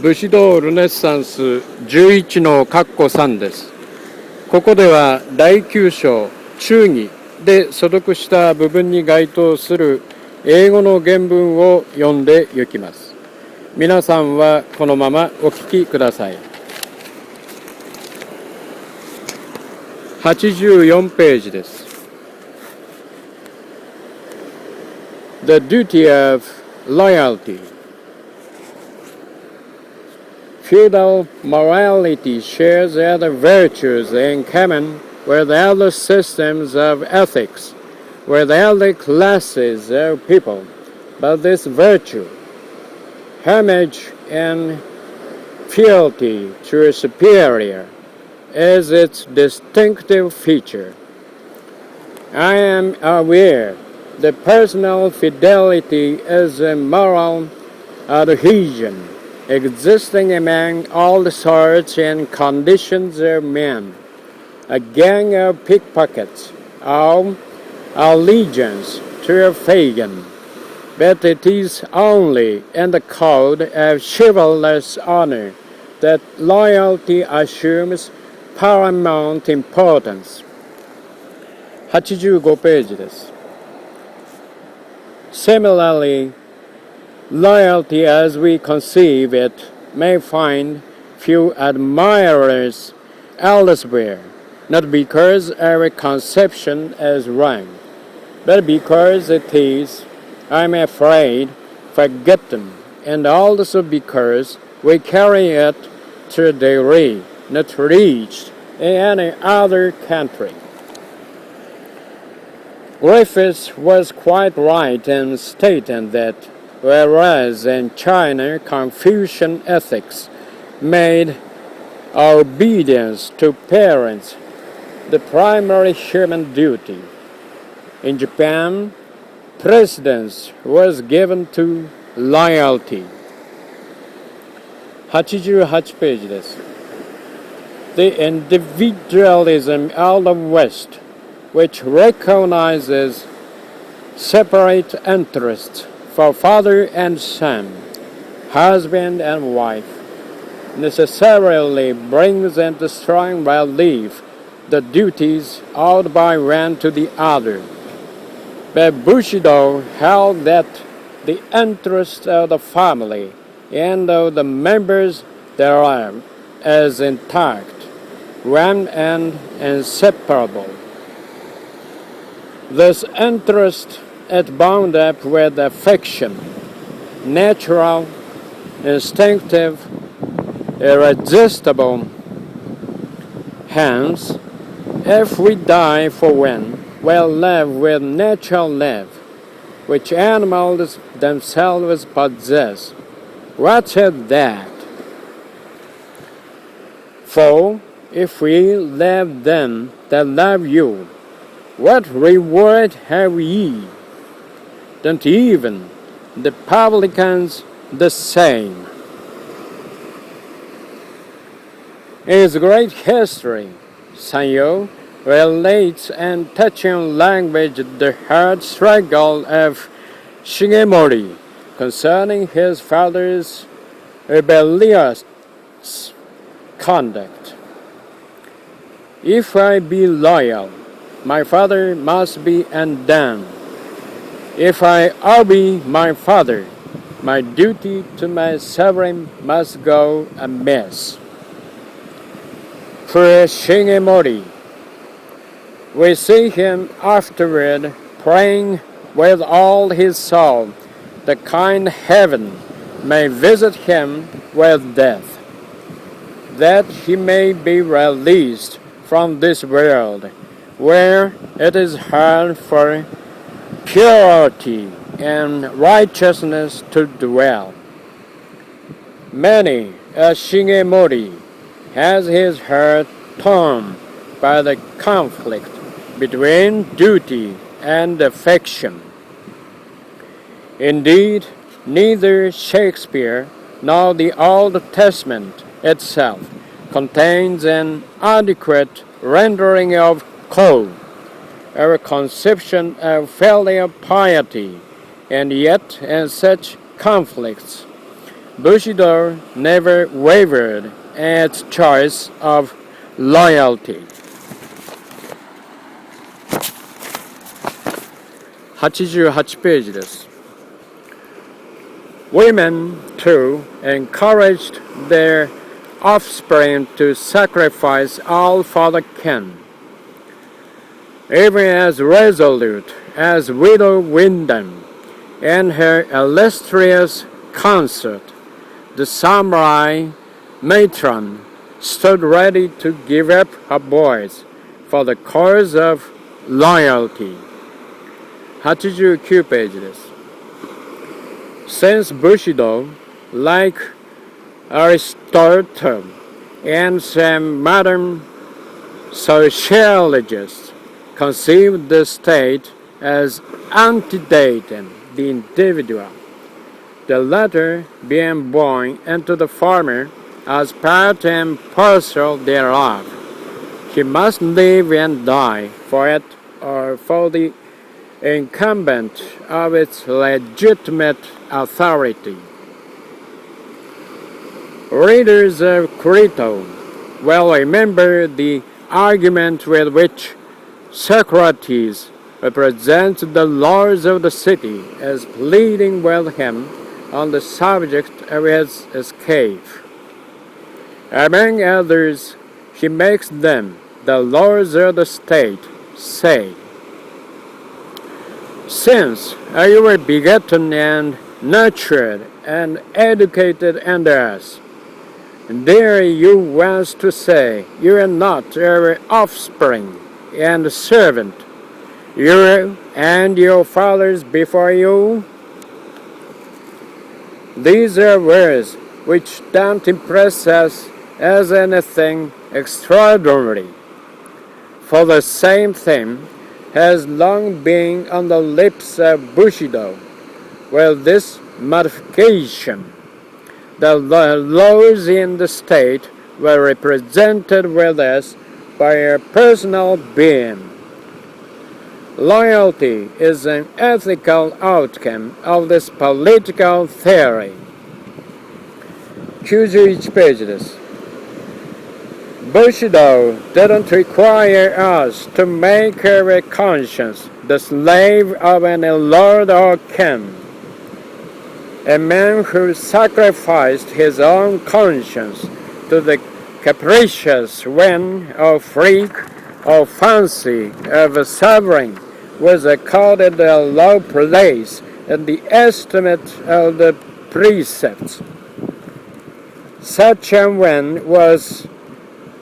武士道ルネサンス11の括弧3です。ここでは第9章忠義で所読した部分に該当する英語の原文を読んでいきます。皆さんはこのままお聞きください。84ページです。The duty of loyalty. Feudal morality shares other virtues in common with other systems of ethics, with other classes of people, but this virtue, homage and fealty to a superior, is its distinctive feature. I am aware that personal fidelity is a moral adhesion existing among all sorts and conditions of men. A gang of pickpockets, all allegiance to a pagan, but it is only in the code of chivalrous honor that loyalty assumes paramount importance. 85ページです。Similarly, loyalty as we conceive it may find few admirers elsewhere, not because our conception is wrong, but because it is, I'm afraid, forgotten, and also because we carry it to a degree not reached in any other country. Griffiths was quite right in stating that whereas in China Confucian ethics made obedience to parents the primary human duty, in Japan, precedence was given to loyalty. 88ページです。The individualism of the West, which recognizes separate interests for father and son, husband and wife, necessarily brings into strong relief the duties owed by one to the other. But Bushido held that the interests of the family and of the members thereof is intact, one and inseparable. This interest is bound up with affection, natural, instinctive, irresistible. Hence, if we die for one, we'll live with natural love, which animals themselves possess. What is that? For if we love them that love you, what reward have ye? Don't even the publicans the same? In his great history, Sanyo relates in touching language the hard struggle of Shigemori concerning his father's rebellious conduct. If I be loyal, my father must be undone. If I obey my father, my duty to my sovereign must go amiss. For Shigemori, we see him afterward praying with all his soul the kind heaven may visit him with death, that he may be released from this world, where it is hard for purity and righteousness to dwell. Many a Shigemori has his heart torn by the conflict between duty and affection. Indeed, neither Shakespeare nor the Old Testament itself contains an adequate rendering of code, our conception of filial piety, and yet in such conflicts Bushido never wavered in its choice of loyalty. 88ページです。Women, too, encouraged their offspring to sacrifice all for the kin. Even as resolute as widow Wyndham and her illustrious consort, the samurai matron stood ready to give up her boys for the cause of loyalty. 89ページです。Since Bushido, like Aristotle and some modern sociologists, conceived the state as antedating the individual, the latter being born into the former as part and parcel thereof. He must live and die for it or for the incumbent of its legitimate authority. Readers of Crito will remember the argument with which Socrates represents the lords of the city as pleading with him on the subject of his escape. Among others, he makes them, the lords of the state, say, Since you were begotten and nurtured and educated under us, dare you once to say, you are not our offspring and servant, you and your fathers before you? These are words which don't impress us as anything extraordinary, for the same thing has long been on the lips of Bushido. With this modification, the laws in the state were represented with us by a personal being. Loyalty is an ethical outcome of this political theory. 91ページです。Bushido didn't require us to make our conscience the slave of any lord or king. A man who sacrificed his own conscience to the capricious whim or freak or fancy of a sovereign was accorded a low place in the estimate of the precepts. Such a one was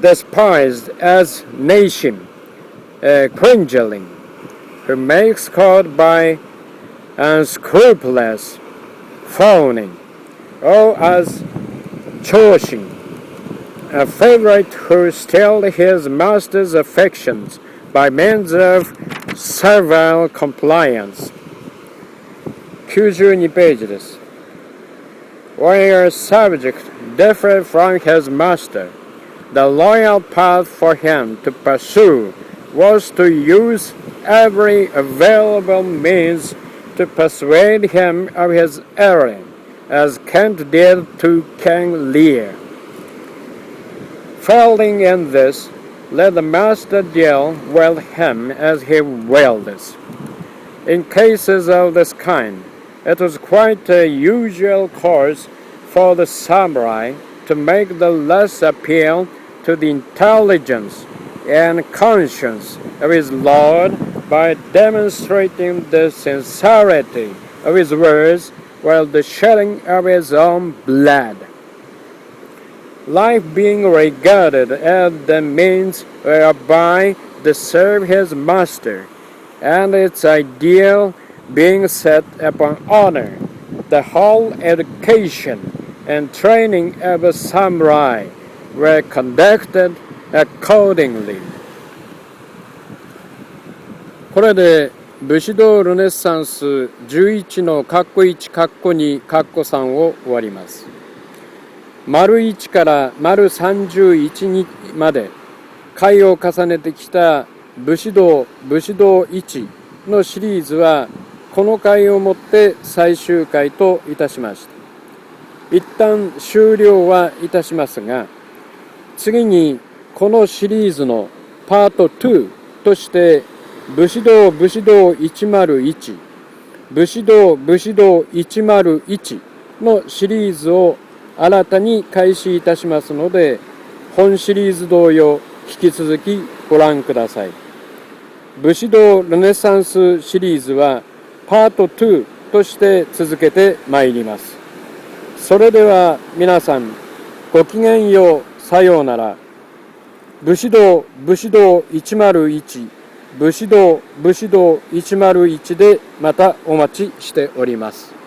despised as nation, a cringeling, who makes called by unscrupulous fawning, or as Choshin, a favorite who stole his master's affections by means of servile compliance. 92ページです。When a subject differed from his master, the loyal path for him to pursue was to use every available means to persuade him of his error, as Kent did to King Lear. Failing in this, let the master deal with him as he willed. In cases of this kind, it was quite a usual course for the samurai to make the less appeal to the intelligence and conscience of his lord by demonstrating the sincerity of his words while the shedding of his own blood. Life being regarded as the means whereby to serve his master, and its ideal being set upon honor, the whole education and training of a samurai were conducted accordingly. これで武士道ルネサンス11の括弧1括弧2括弧3を終わります。丸1から丸31まで回を重ねてきた武士道1のシリーズはこの回をもって最終回といたしました。一旦終了はいたしますが、次にこのシリーズのパート2として武士道101、武士道101のシリーズを新たに開始いたしますので、本シリーズ同様引き続きご覧ください。武士道ルネサンスシリーズはパート2として続けてまいります。それでは皆さんごきげんよう、さようなら。武士道101、武士道101でまたお待ちしております。